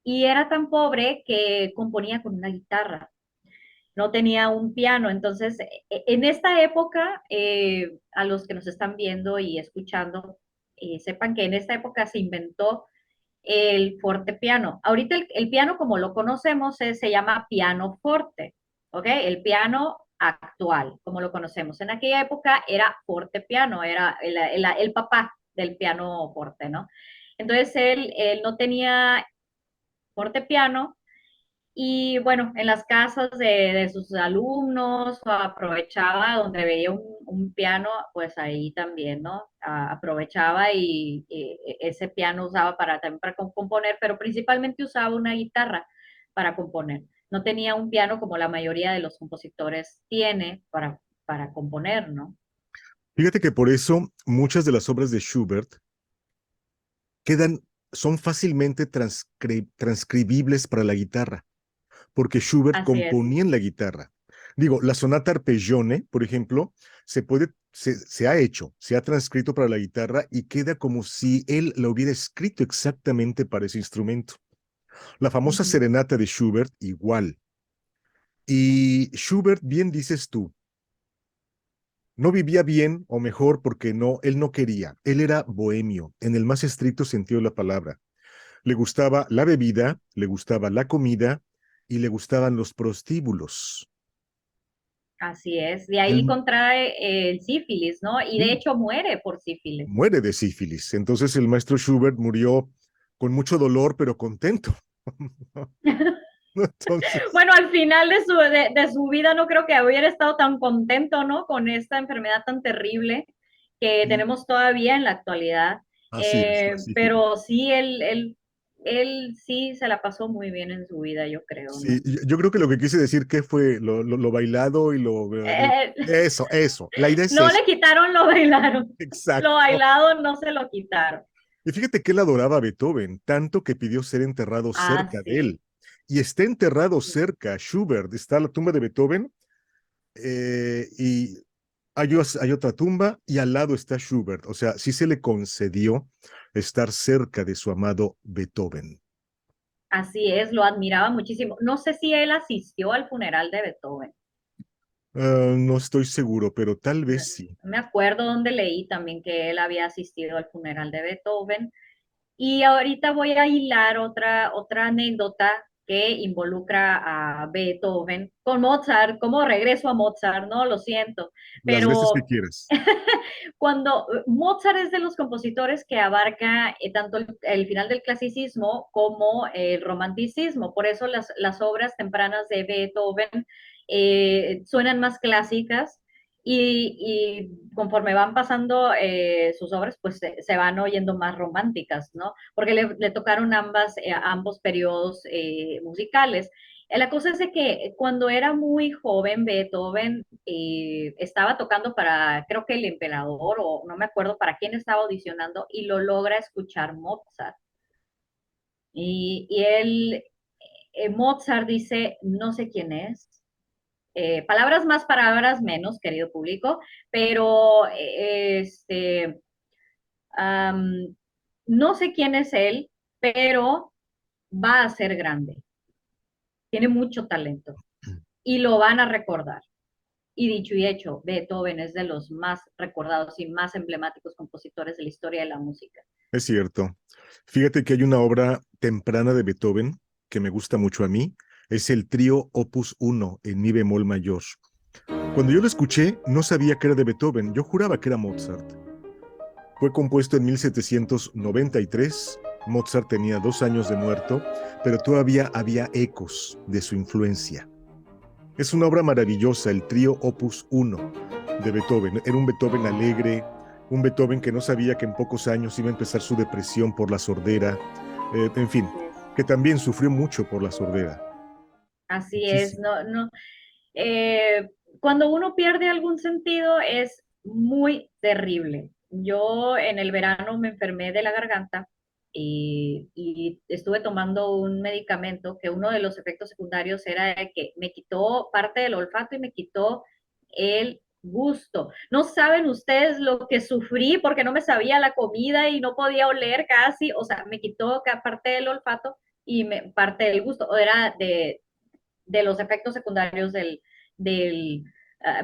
y era tan pobre que componía con una guitarra, no tenía un piano. Entonces, en esta época, a los que nos están viendo y escuchando, sepan que en esta época se inventó el fortepiano. Ahorita el piano como lo conocemos se llama piano forte, ¿ok? El piano actual, como lo conocemos. En aquella época era fortepiano, era el papá del piano forte, ¿no? Entonces él no tenía fortepiano Y bueno, en las casas de sus alumnos aprovechaba donde veía un piano, pues ahí también, ¿no? Aprovechaba y ese piano usaba también para componer, pero principalmente usaba una guitarra para componer. No tenía un piano como la mayoría de los compositores tiene para componer, ¿no? Fíjate que por eso muchas de las obras de Schubert quedan, son fácilmente transcribibles para la guitarra, porque Schubert Así es, componía en la guitarra. Digo, la sonata Arpeggione, por ejemplo, se ha hecho, se ha transcrito para la guitarra y queda como si él la hubiera escrito exactamente para ese instrumento. La famosa ujú, serenata de Schubert, igual. Y Schubert, bien dices tú, no vivía bien o mejor porque él no quería. Él era bohemio, en el más estricto sentido de la palabra. Le gustaba la bebida, le gustaba la comida y le gustaban los prostíbulos. así es. De ahí Él contrae el sífilis, ¿no? Y de sí, hecho muere por sífilis. muere de sífilis. Entonces el maestro Schubert murió con mucho dolor, pero contento. Entonces, Bueno, al final de su vida no creo que hubiera estado tan contento, ¿no? Con esta enfermedad tan terrible que sí, tenemos todavía en la actualidad. así es, la sífilis. Pero sí, él sí se la pasó muy bien en su vida, yo creo, Sí, ¿no? yo creo que lo que quise decir que fue lo bailado y Eh, eso. La idea es no eso. le quitaron lo bailaron. Lo Exacto. bailado no se lo quitaron. Y fíjate que él adoraba a Beethoven, tanto que pidió ser enterrado Ah, cerca de sí. él. Y está enterrado cerca, Schubert, está la tumba de Beethoven, y hay otra tumba y al lado está Schubert. O sea, sí se le concedió estar cerca de su amado Beethoven. Así es, lo admiraba muchísimo. No sé si él asistió al funeral de Beethoven. No estoy seguro, pero tal No, vez sí. me acuerdo donde leí también que él había asistido al funeral de Beethoven. Y ahorita voy a hilar otra anécdota que involucra a Beethoven con Mozart, como regreso a Mozart, ¿no? Lo siento, Las veces que pero quieras. cuando Mozart es de los compositores que abarca tanto el final del clasicismo como el romanticismo, por eso las obras tempranas de Beethoven suenan más clásicas y conforme van pasando sus obras, pues se van oyendo más románticas, ¿no? Porque le tocaron ambos periodos musicales. La cosa es de que cuando era muy joven, Beethoven estaba tocando para, creo que el emperador, o no me acuerdo para quién estaba audicionando, y lo logra escuchar Mozart. Y él, Mozart dice, no sé quién es, palabras más, palabras menos, querido público, pero no sé quién es él, pero va a ser grande, tiene mucho talento y lo van a recordar. Y dicho y hecho, Beethoven es de los más recordados y más emblemáticos compositores de la historia de la música. Es cierto. Fíjate que hay una obra temprana de Beethoven que me gusta mucho a mí. Es el trío Opus 1 en mi bemol mayor. Cuando yo lo escuché, no sabía que era de Beethoven. Yo juraba que era Mozart. Fue compuesto en 1793. Mozart tenía 2 años de muerto, pero todavía había ecos de su influencia. Es una obra maravillosa, el trío Opus 1 de Beethoven. Era un Beethoven alegre, un Beethoven que no sabía que en pocos años iba a empezar su depresión por la sordera, en fin, Así es. que también sufrió mucho por la sordera. Así es, Muchísimo. no, no. eh, Cuando uno pierde algún sentido es muy terrible. Yo en el verano me enfermé de la garganta y estuve tomando un medicamento que uno de los efectos secundarios era que me quitó parte del olfato y me quitó el gusto. No saben ustedes lo que sufrí porque no me sabía la comida y no podía oler casi, o sea, me quitó parte del olfato y parte del gusto, o era de los efectos secundarios del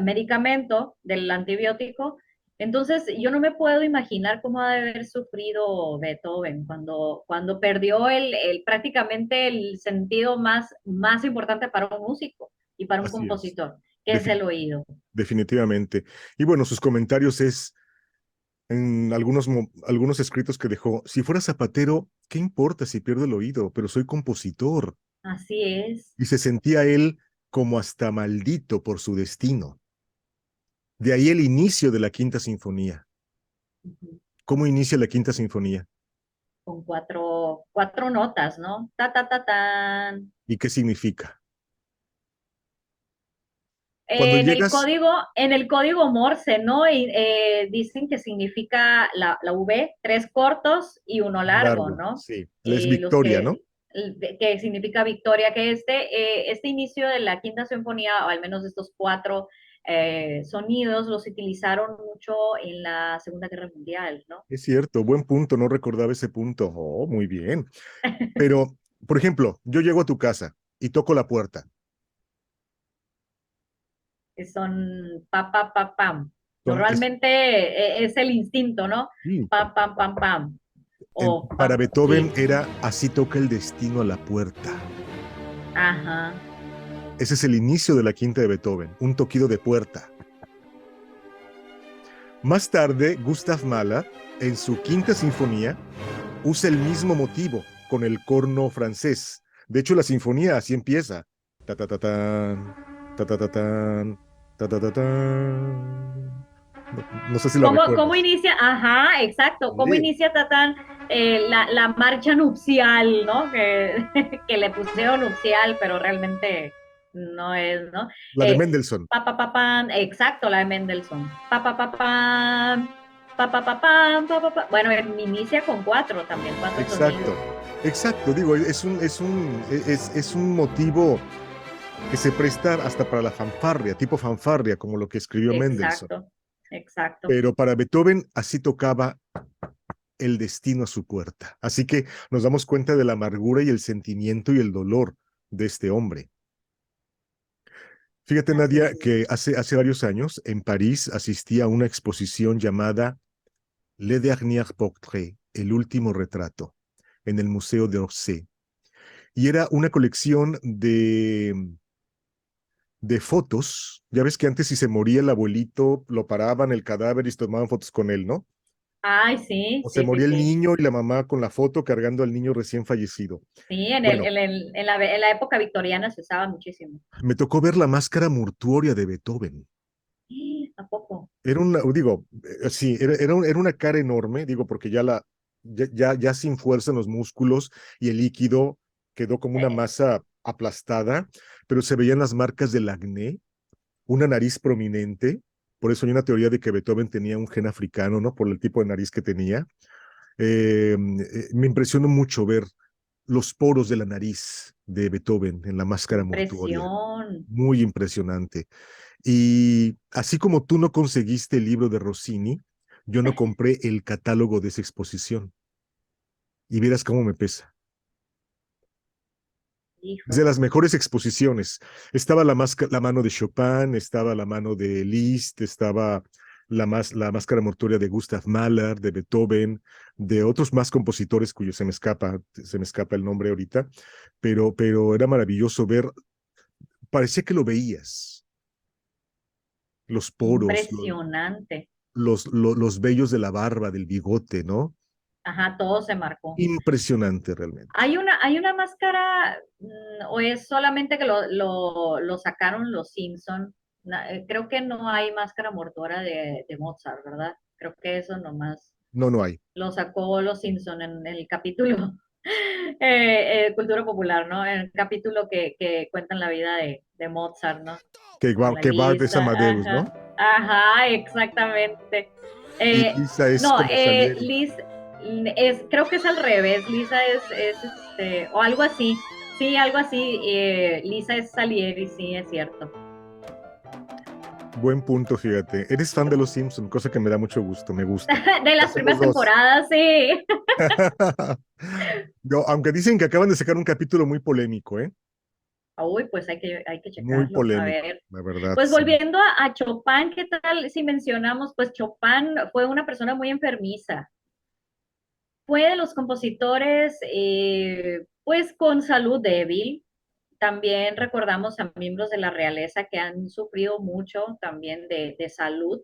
medicamento, del antibiótico. Entonces, yo no me puedo imaginar cómo ha de haber sufrido Beethoven cuando perdió prácticamente el sentido más importante para un músico y para un Así es. compositor, que es Defin- el oído. definitivamente. Y bueno, sus comentarios es en algunos escritos que dejó, si fuera zapatero, ¿qué importa si pierdo el oído? Pero soy compositor. así es. y se sentía él como hasta maldito por su destino. De ahí el inicio de la Quinta Sinfonía. Ujú. ¿Cómo inicia la Quinta Sinfonía? Con cuatro notas, ¿no? Ta, ta, ta, tan. ¿Y qué significa? Cuando llegas, En el código Morse, ¿no? Y, dicen que significa la V, tres cortos y uno largo, largo, ¿no? sí, es Los victoria, ¿no? que significa victoria, que este inicio de la Quinta Sinfonía, o al menos estos cuatro sonidos, los utilizaron mucho en la Segunda Guerra Mundial, ¿no? Es cierto, buen punto, no recordaba ese punto. Oh, muy bien. Pero, por ejemplo, yo llego a tu casa y toco la puerta. Que son pa, pa, pa, pam. Son, Normalmente es el instinto, ¿no? sí, Pam, pam, pam, pam. O para pam, Beethoven sí. era así toca el destino a la puerta. Ajá. Ese es el inicio de la quinta de Beethoven, un toquido de puerta. Más tarde, Gustav Mahler, en su quinta sinfonía, usa el mismo motivo con el corno francés. De hecho, la sinfonía así empieza. Ta ta ta tan, ta ta ta tan, ta ta ta tan. No, no sé si la Cómo recuerdas. inicia? Ajá, exacto. ¿Cómo Sí, inicia Tatán la marcha nupcial, ¿no? Que le pusieron nupcial, pero realmente no es, ¿no? la de Mendelssohn. Pa, pa, pa, pan, exacto, la de Mendelssohn. Pa, pa, pa, pam, pa, pa, pa, pam, pa, pa, pa. Bueno, inicia con cuatro también, cuatro sonidos. Exacto, exacto. Digo, es un motivo que se presta hasta para la fanfarria, tipo fanfarria, como lo que escribió Mendelssohn. Exacto, exacto. Pero para Beethoven así tocaba el destino a su puerta. Así que nos damos cuenta de la amargura y el sentimiento y el dolor de este hombre. Fíjate, Así Nadia, es. que hace varios años en París asistí a una exposición llamada Le Dernier Portrait, el último retrato, en el Museo de Orsay. Y era una colección de fotos. Ya ves que antes si se moría el abuelito, lo paraban el cadáver y se tomaban fotos con él, ¿no? Ay, sí, O se sí, sí, moría el sí. niño y la mamá con la foto cargando al niño recién fallecido. Sí, Bueno, en la época victoriana se usaba muchísimo. me tocó ver la máscara mortuoria de Beethoven. ¿A poco? Era una, digo, sí, era una cara enorme, digo, porque ya sin fuerza en los músculos y el líquido quedó como una Eh, masa aplastada, pero se veían las marcas del acné, una nariz prominente. Por eso hay una teoría de que Beethoven tenía un gen africano, ¿no? Por el tipo de nariz que tenía. Me impresionó mucho ver los poros de la nariz de Beethoven en la máscara mortuoria. Impresión. Muy impresionante. Y así como tú no conseguiste el libro de Rossini, yo no compré el catálogo de esa exposición. Y vieras cómo me pesa. Es de Híjole. las mejores exposiciones. Estaba la mano de Chopin, estaba la mano de Liszt, estaba la máscara mortuoria de Gustav Mahler, de Beethoven, de otros más compositores cuyos se me escapa el nombre ahorita, pero era maravilloso ver, parecía que lo veías, los poros, Impresionante. los vellos de la barba, del bigote, ¿no? Ajá, todo se marcó. Impresionante realmente. Hay una máscara, o es solamente que lo sacaron los Simpson. Creo que no hay máscara mortuoria de Mozart, ¿verdad? Creo que eso nomás No, no hay. lo sacó los Simpson en el capítulo Cultura Popular, ¿no? En el capítulo que cuentan la vida de Mozart, ¿no? Con la Que Bart es lista, Amadeus, ajá, ¿no? ajá, exactamente. Y Eh, Lisa es no, como Salieri. Liz creo que es al revés, Lisa o algo así, sí, algo así, Lisa es Salieri, sí, es cierto. Buen punto, fíjate. Eres fan de los Simpson, cosa que me da mucho gusto, me gusta. De Ya las somos primeras dos. temporadas, sí. Aunque dicen que acaban de sacar un capítulo muy polémico, ¿eh? Uy, pues hay que Muy checarlo. A polémico, ver. la verdad, Pues sí. volviendo a Chopin, ¿qué tal si mencionamos? Pues Chopin fue una persona muy enfermiza. Fue de los compositores, pues con salud débil. También recordamos a miembros de la realeza que han sufrido mucho también de salud.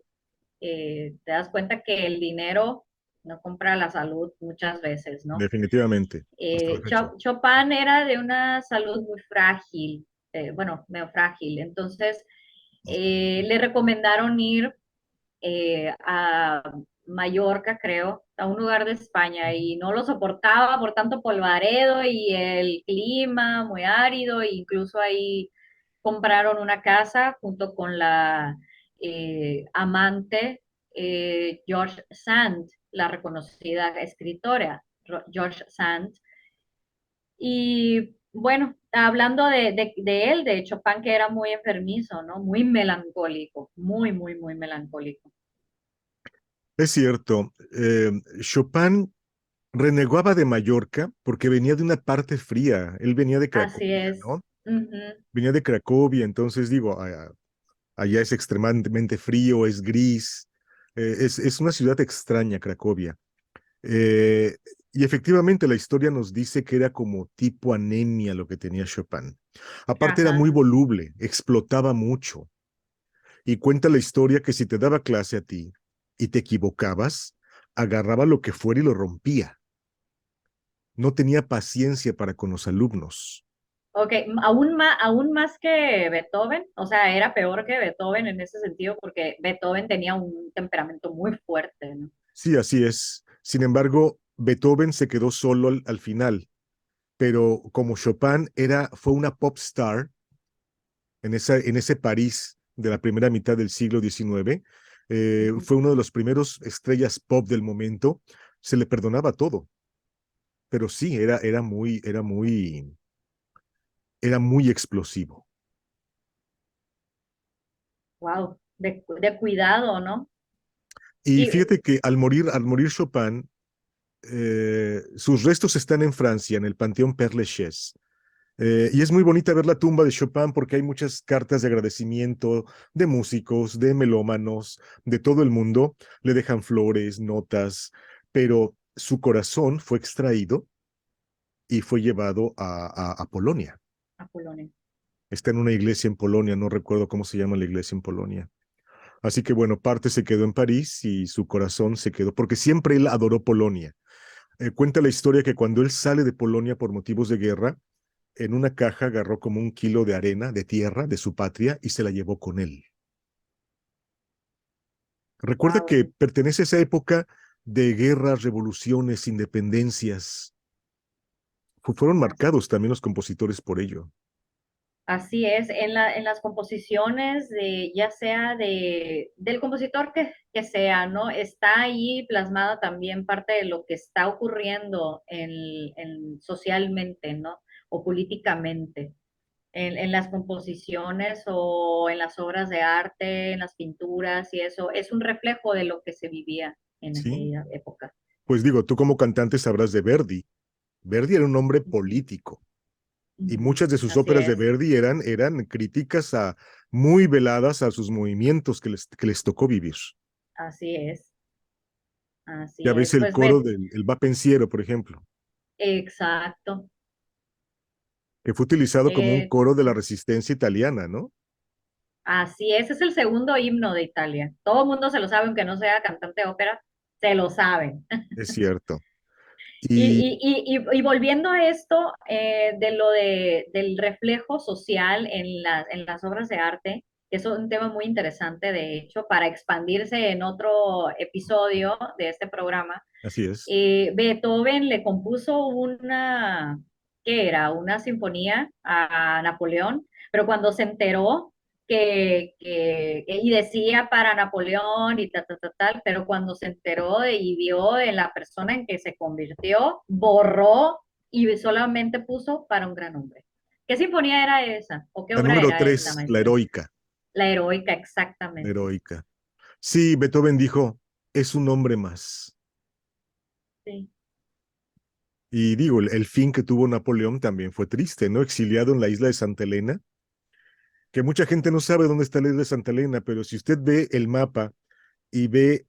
Te das cuenta que el dinero no compra la salud muchas veces, ¿no? definitivamente, hasta la fecha. Chopin era de una salud muy frágil, bueno, medio frágil, entonces le recomendaron ir a Mallorca, creo, a un lugar de España y no lo soportaba por tanto polvaredo y el clima muy árido, e incluso ahí compraron una casa junto con la amante George Sand, la reconocida escritora George Sand. Y bueno, hablando de él, de Chopin, que era muy enfermizo, ¿no? Muy melancólico, muy, muy, muy melancólico. Es cierto, Chopin renegaba de Mallorca porque venía de una parte fría, él venía de Así Cracovia, es. ¿no? Ujú. Venía de Cracovia, entonces digo, allá es extremadamente frío, es gris, es una ciudad extraña, Cracovia. Eh, y efectivamente la historia nos dice que era como tipo anemia lo que tenía Chopin. Aparte era muy Ajá. voluble, explotaba mucho. Y cuenta la historia que si te daba clase a ti y te equivocabas, agarraba lo que fuera y lo rompía. No tenía paciencia para con los alumnos. Ok, aún más que Beethoven, o sea, era peor que Beethoven en ese sentido porque Beethoven tenía un temperamento muy fuerte, ¿no? Sí, así es. Sin embargo, Beethoven se quedó solo al final, pero como Chopin fue una pop star en ese París de la primera mitad del siglo XIX, Ujú. fue uno de los primeros estrellas pop del momento, se le perdonaba todo, pero sí, era muy explosivo. Wow, de cuidado, ¿no? Y Y fíjate que al morir Chopin, sus restos están en Francia, en el Panteón Père Lachaise. Y es muy bonita ver la tumba de Chopin porque hay muchas cartas de agradecimiento de músicos, de melómanos, de todo el mundo. Le dejan flores, notas, pero su corazón fue extraído y fue llevado a Polonia. Apolonia. Está en una iglesia en Polonia, no recuerdo cómo se llama la iglesia en Polonia. Así que bueno, parte se quedó en París y su corazón se quedó, porque siempre él adoró Polonia. Cuenta la historia que cuando él sale de Polonia por motivos de guerra, en una caja agarró como 1 kilo de arena, de tierra, de su patria, y se la llevó con él. Recuerda Wow. que pertenece a esa época de guerras, revoluciones, independencias. Fueron marcados también los compositores por ello. Así es, en las composiciones de, ya sea del compositor que sea, ¿no? Está ahí plasmada también parte de lo que está ocurriendo socialmente, ¿no? O políticamente, en las composiciones o en las obras de arte, en las pinturas y eso, es un reflejo de lo que se vivía en ¿Sí? aquella época. Pues digo, tú como cantante sabrás de Verdi. Verdi era un hombre político y Ujú. muchas de sus Así óperas de es, Verdi eran críticas muy veladas a sus movimientos que les tocó vivir. así es, Ya así ves es. el Pues coro ve, del el Va Pensiero, por ejemplo, exacto. que fue utilizado como un Eh, coro de la resistencia italiana, ¿no? Así es el segundo himno de Italia. Todo el mundo se lo sabe, aunque no sea cantante de ópera, se lo saben. Es cierto. Y, Y y volviendo a esto de del reflejo social en las obras de arte, que es un tema muy interesante, de hecho, para expandirse en otro episodio de este programa, así es. Beethoven le compuso una, ¿qué era? Una sinfonía a Napoleón, pero cuando se enteró y decía para Napoleón y tal, pero cuando se enteró y vio en la persona en que se convirtió, borró y solamente puso para un gran hombre. ¿Qué sinfonía era esa? ¿O qué La obra número era esa, 3, la maestro? heroica, La heroica, la exactamente. heroica. Sí, Beethoven dijo, es un hombre más. Sí, Y digo, el fin que tuvo Napoleón también fue triste, ¿no? Exiliado en la isla de Santa Elena, que mucha gente no sabe dónde está la isla de Santa Elena, pero si usted ve el mapa y ve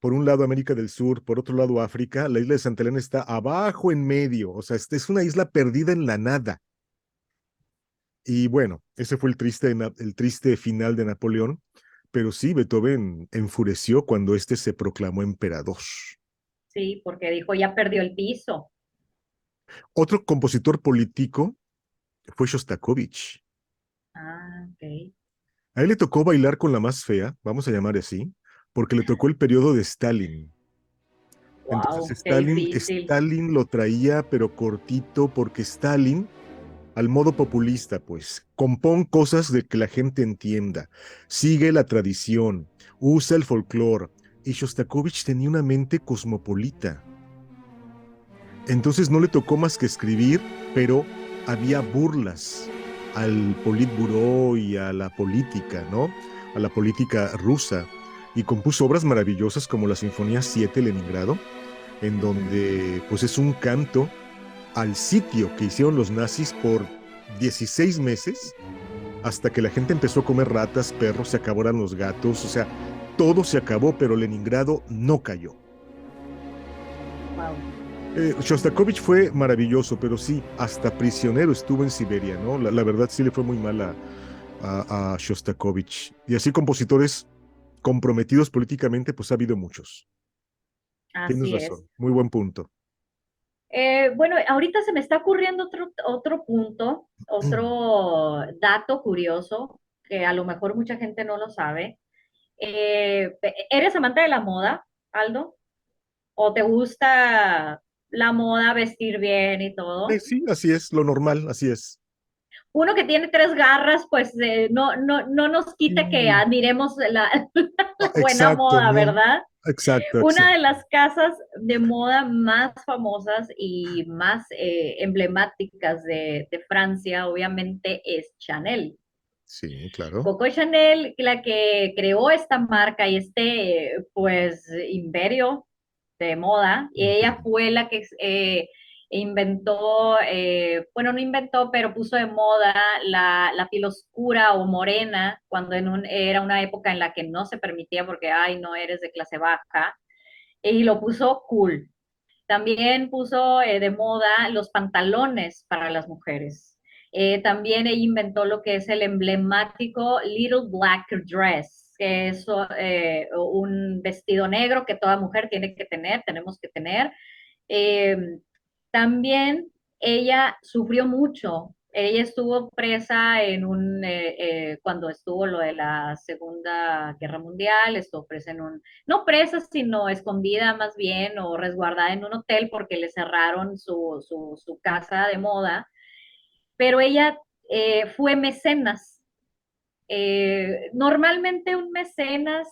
por un lado América del Sur, por otro lado África, la isla de Santa Elena está abajo en medio, o sea, es una isla perdida en la nada. Y bueno, ese fue el triste final de Napoleón, pero sí, Beethoven enfureció cuando éste se proclamó emperador. sí, porque dijo, ya perdió el piso. Otro compositor político fue Shostakovich. Ah, ok. A él le tocó bailar con la más fea, vamos a llamar así, porque le tocó el periodo de Stalin. Entonces Wow, qué difícil. Stalin lo traía pero cortito porque Stalin, al modo populista, pues, compón cosas de que la gente entienda, sigue la tradición, usa el folclore, y Shostakovich tenía una mente cosmopolita. Entonces no le tocó más que escribir, pero había burlas al Politburó y a la política, ¿no? A la política rusa. Y compuso obras maravillosas como la Sinfonía 7 Leningrado, en Ujú. donde pues es un canto al sitio que hicieron los nazis por 16 meses, hasta que la gente empezó a comer ratas, perros, se acabaron los gatos, o sea, todo se acabó, pero Leningrado no cayó. Wow. Shostakovich fue maravilloso, pero sí, hasta prisionero estuvo en Siberia, ¿no? La verdad sí le fue muy mal a Shostakovich. Y así compositores comprometidos políticamente, pues ha habido muchos. Tienes Así es. razón, muy buen punto. Bueno, ahorita se me está ocurriendo otro punto, otro dato curioso que a lo mejor mucha gente no lo sabe. ¿Eres amante de la moda, Aldo? ¿O te gusta la moda, vestir bien y todo? Sí, así es, lo normal, así es. Uno que tiene tres garras, pues no nos quita que Sí. admiremos Ah, la buena exacto, moda, ¿no? ¿verdad? Exacto, Una de exacto. las casas de moda más famosas y más emblemáticas de Francia, obviamente, es Chanel. Sí, claro. Coco Chanel, la que creó esta marca y este, pues, imperio de moda, y ella Imperio. fue la que inventó, bueno, no inventó, pero puso de moda la piel oscura o morena, cuando era una época en la que no se permitía porque, ay, no eres de clase baja, y lo puso cool. También puso de moda los pantalones para las mujeres. También ella inventó lo que es el emblemático Little Black Dress, que es un vestido negro que toda mujer tiene que tener, tenemos que tener. Eh, También ella sufrió mucho. Ella estuvo presa cuando estuvo lo de la Segunda Guerra Mundial, estuvo presa no presa, sino escondida más bien o resguardada en un hotel porque le cerraron su casa de moda, pero ella fue mecenas. Normalmente un mecenas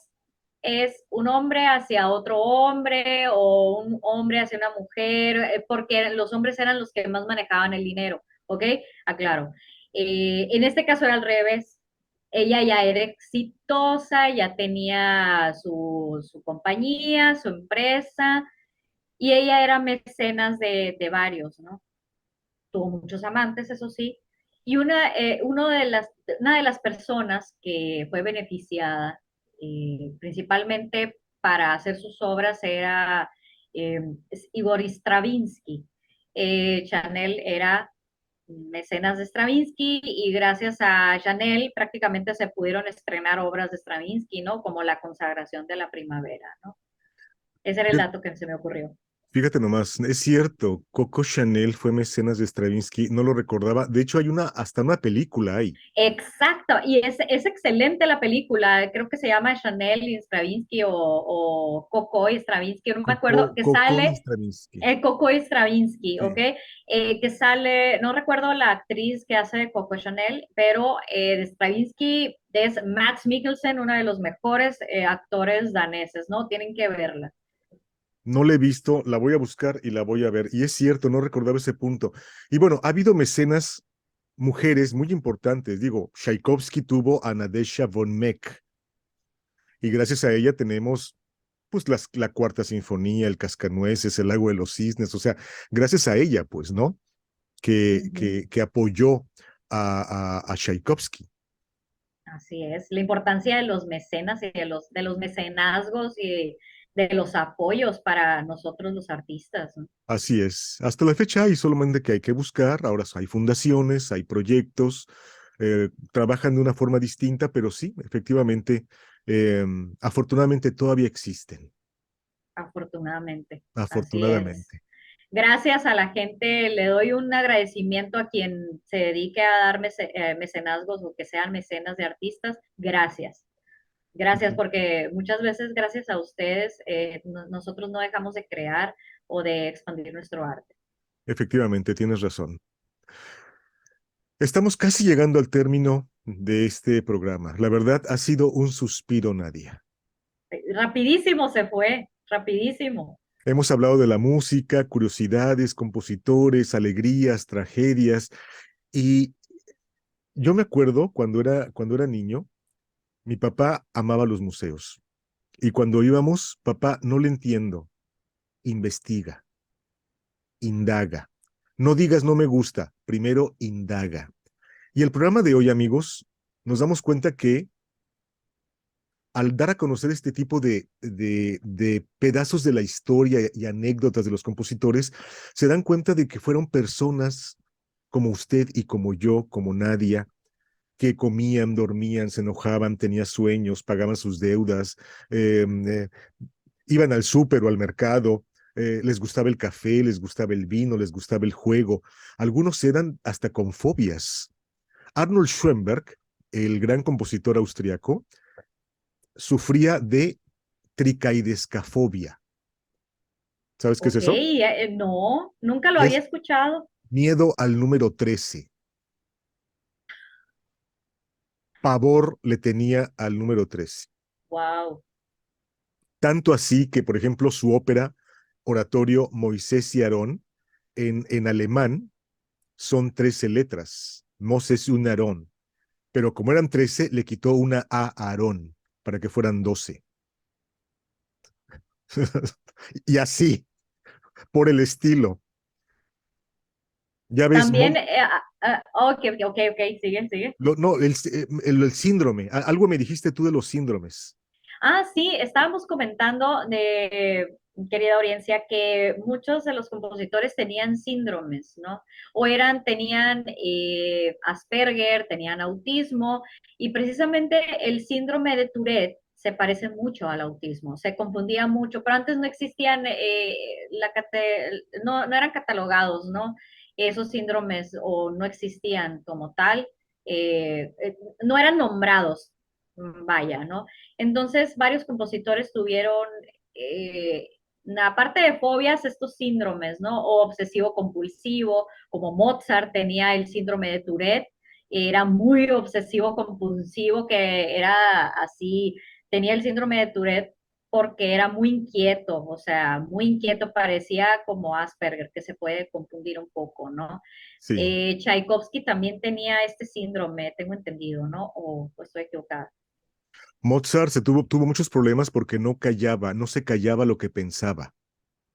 es un hombre hacia otro hombre o un hombre hacia una mujer, porque los hombres eran los que más manejaban el dinero, ¿ok? Aclaro. En este caso era al revés. Ella ya era exitosa, ya tenía su compañía, su empresa, y ella era mecenas de varios, ¿no? Tuvo muchos amantes, eso sí, y una de las personas que fue beneficiada principalmente para hacer sus obras era eh, Igor Stravinsky. Chanel era mecenas de Stravinsky y gracias a Chanel prácticamente se pudieron estrenar obras de Stravinsky, ¿no? Como La consagración de la primavera, ¿no? Ese era el dato que se me ocurrió. Fíjate nomás, es cierto, Coco Chanel fue mecenas de Stravinsky, no lo recordaba. De hecho, hasta una película hay. Exacto, y es excelente la película, creo que se llama Chanel y Stravinsky o Coco y Stravinsky, no me acuerdo, que Coco y sale Stravinsky. Coco y Stravinsky, ¿ok? Sí. Que sale, no recuerdo la actriz que hace de Coco Chanel, pero de Stravinsky es Mads Mikkelsen, uno de los mejores actores daneses, ¿no? Tienen que verla. No la he visto, la voy a buscar y la voy a ver. Y es cierto, no recordaba ese punto. Y bueno, ha habido mecenas mujeres muy importantes. Digo, Tchaikovsky tuvo a Nadezhda von Meck y gracias a ella tenemos pues la Cuarta Sinfonía, el Cascanueces, el Lago de los Cisnes, o sea, gracias a ella, pues, ¿no? Ujú. Que apoyó a Tchaikovsky. Así es, la importancia de los mecenas y de los mecenazgos y de los apoyos para nosotros los artistas, ¿no? Así es. Hasta la fecha hay solamente que hay que buscar. Ahora hay fundaciones, hay proyectos, trabajan de una forma distinta, pero sí, efectivamente, afortunadamente todavía existen. afortunadamente, así es. afortunadamente. Gracias a la gente, le doy un agradecimiento a quien se dedique a dar mecenazgos o que sean mecenas de artistas. Gracias. Gracias, Ujú. porque muchas veces gracias a ustedes nosotros no dejamos de crear o de expandir nuestro arte. Efectivamente, tienes razón. Estamos casi llegando al término de este programa. La verdad, ha sido un suspiro, Nadia. Rapidísimo se fue, rapidísimo. Hemos hablado de la música, curiosidades, compositores, alegrías, tragedias. Y yo me acuerdo cuando era niño, mi papá amaba los museos. Y cuando íbamos, papá, no le entiendo, investiga, indaga. No digas no me gusta, primero indaga. Y el programa de hoy, amigos, nos damos cuenta que al dar a conocer este tipo de pedazos de la historia y anécdotas de los compositores, se dan cuenta de que fueron personas como usted y como yo, como Nadia, que comían, dormían, se enojaban, tenían sueños, pagaban sus deudas, eh, eh, iban al súper o al mercado, les gustaba el café, les gustaba el vino, les gustaba el juego. Algunos eran hasta con fobias. Arnold Schoenberg, el gran compositor austriaco, sufría de tricaidescafobia. ¿Sabes qué es Ok, eso? no, nunca lo había Es escuchado. miedo al número 13. Pavor le tenía al número 13. Wow, Tanto así que, por ejemplo, su ópera Oratorio Moisés y Aarón, en alemán, son 13 letras. Moses y un Aarón. Pero como eran 13, le quitó una A a Aarón para que fueran 12. Y así, por el estilo. Ya ves, también, ok, ok, ok, sigue, sigue. no, el síndrome. Algo me dijiste tú de los síndromes. Ah, sí, estábamos comentando querida audiencia, que muchos de los compositores tenían síndromes, ¿no? O tenían Asperger, tenían autismo, y precisamente el síndrome de Tourette se parece mucho al autismo, se confundía mucho, pero antes no existían, no eran catalogados, ¿no? Esos síndromes o no existían como tal, no eran nombrados, vaya, ¿no? Entonces, varios compositores tuvieron, eh, aparte de fobias, estos síndromes, ¿no? O obsesivo compulsivo, como Mozart tenía el síndrome de Tourette, era muy obsesivo compulsivo, que era así, tenía el síndrome de Tourette porque era muy inquieto, o sea, muy inquieto, parecía como Asperger, que se puede confundir un poco, ¿no? Sí. Tchaikovsky también tenía este síndrome, tengo entendido, ¿no? O estoy equivocada. Mozart tuvo muchos problemas porque no callaba, no se callaba lo que pensaba.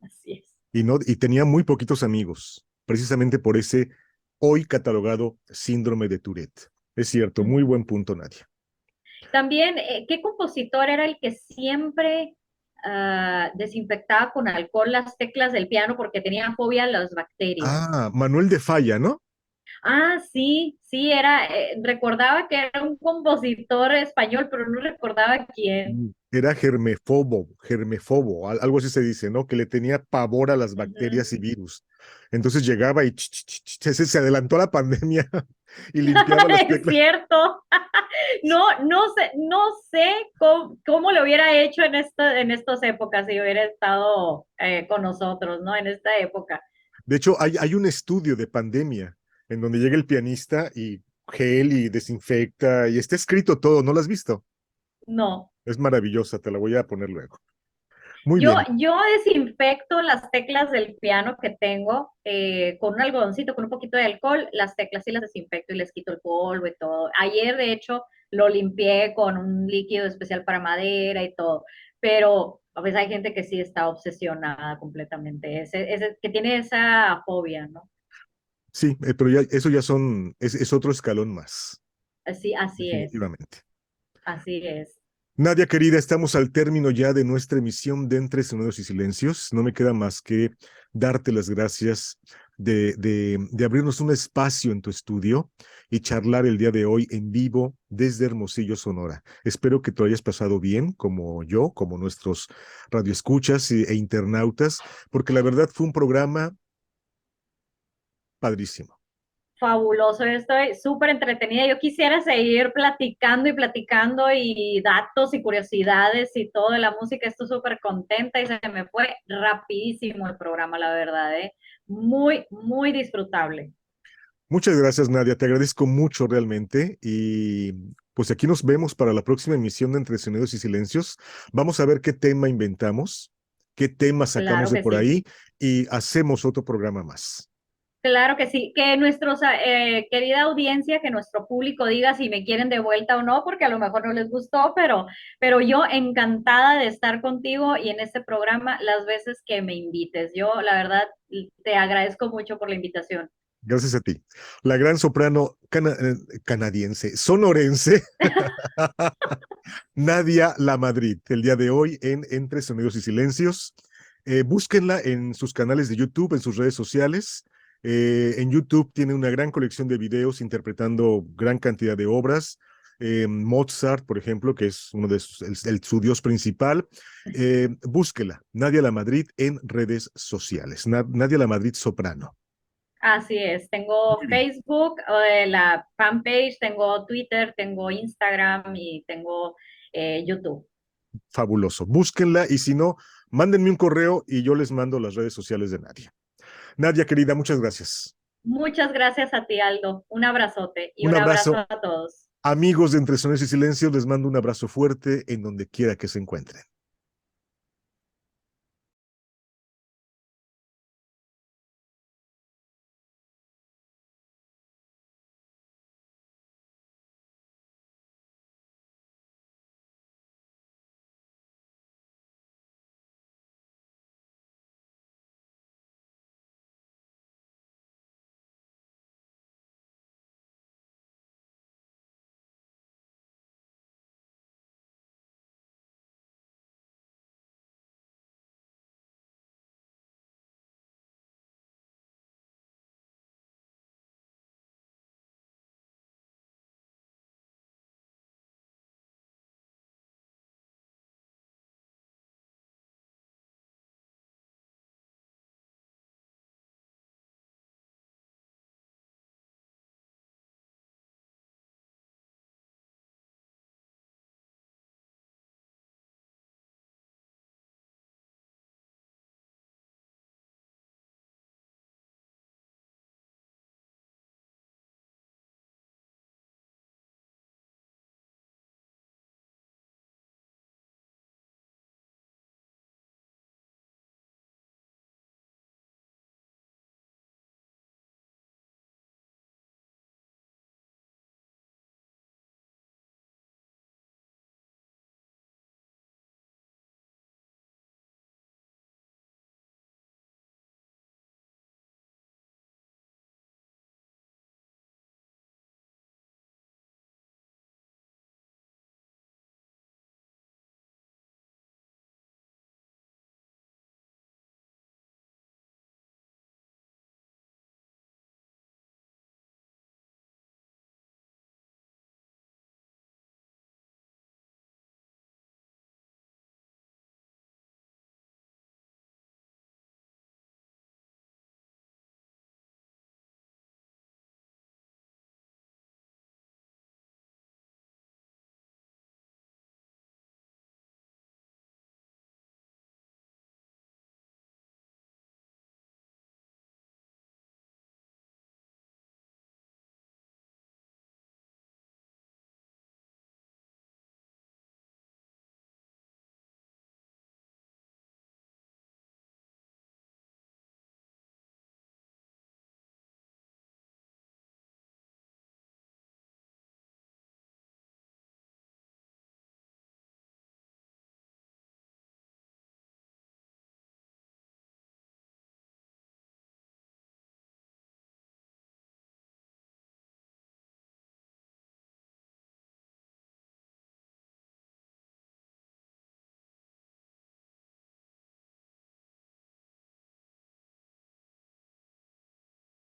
Así es. Y tenía muy poquitos amigos, precisamente por ese hoy catalogado síndrome de Tourette. Es cierto, muy buen punto, Nadia. También, ¿qué compositor era el que siempre desinfectaba con alcohol las teclas del piano porque tenía fobia a las bacterias? Ah, Manuel de Falla, ¿no? Ah, sí, sí, recordaba que era un compositor español, pero no recordaba quién. Era germefobo, algo así se dice, ¿no? Que le tenía pavor a las Ujú. bacterias y virus. Entonces llegaba y se adelantó a la pandemia y limpiaba las Es teclas. cierto. No, no sé cómo lo hubiera hecho en estas épocas si hubiera estado con nosotros, ¿no? En esta época. De hecho, hay un estudio de pandemia en donde llega el pianista y gel y desinfecta y está escrito todo, ¿no lo has visto? No. Es maravillosa, te la voy a poner luego. Muy Yo, bien, yo desinfecto las teclas del piano que tengo con un algodoncito, con un poquito de alcohol. Las teclas sí las desinfecto y les quito el polvo y todo. Ayer, de hecho, lo limpié con un líquido especial para madera y todo. Pero a veces hay gente que sí está obsesionada completamente, que tiene esa fobia, ¿no? sí, pero ya, eso ya es otro escalón más, Así, así es, definitivamente. así es. Nadia querida, estamos al término ya de nuestra emisión de Entre Sonidos y Silencios. No me queda más que darte las gracias de abrirnos un espacio en tu estudio y charlar el día de hoy en vivo desde Hermosillo, Sonora. Espero que te hayas pasado bien, como yo, como nuestros radioescuchas e internautas, porque la verdad fue un programa padrísimo. Fabuloso, yo estoy súper entretenida. Yo quisiera seguir platicando y platicando y datos y curiosidades y todo de la música. Estoy súper contenta y se me fue rapidísimo el programa, la verdad, ¿eh? Muy, muy disfrutable. Muchas gracias, Nadia. Te agradezco mucho realmente. Y pues aquí nos vemos para la próxima emisión de Entre Sonidos y Silencios. Vamos a ver qué tema inventamos, qué tema sacamos Claro de que por sí. ahí y hacemos otro programa más. Claro que sí, que nuestros, querida audiencia, que nuestro público diga si me quieren de vuelta o no, porque a lo mejor no les gustó, pero yo encantada de estar contigo y en este programa las veces que me invites. Yo, la verdad, te agradezco mucho por la invitación. Gracias a ti. La gran soprano canadiense, sonorense, Nadia La Madrid, el día de hoy en Entre Sonidos y Silencios. Búsquenla en sus canales de YouTube, en sus redes sociales. En YouTube tiene una gran colección de videos interpretando gran cantidad de obras. Mozart, por ejemplo, que es uno de su dios principal. Búsquela, Nadia La Madrid en redes sociales. Nadia La Madrid Soprano. Así es, tengo Muy bien. Facebook, la fanpage, tengo Twitter, tengo Instagram y tengo YouTube. Fabuloso. Búsquenla y si no, mándenme un correo y yo les mando las redes sociales de Nadia. Nadia, querida, muchas gracias. Muchas gracias a ti, Aldo. Un abrazote y Un un abrazo abrazo. a todos. Amigos de Entre Sonidos y Silencios, les mando un abrazo fuerte en donde quiera que se encuentren.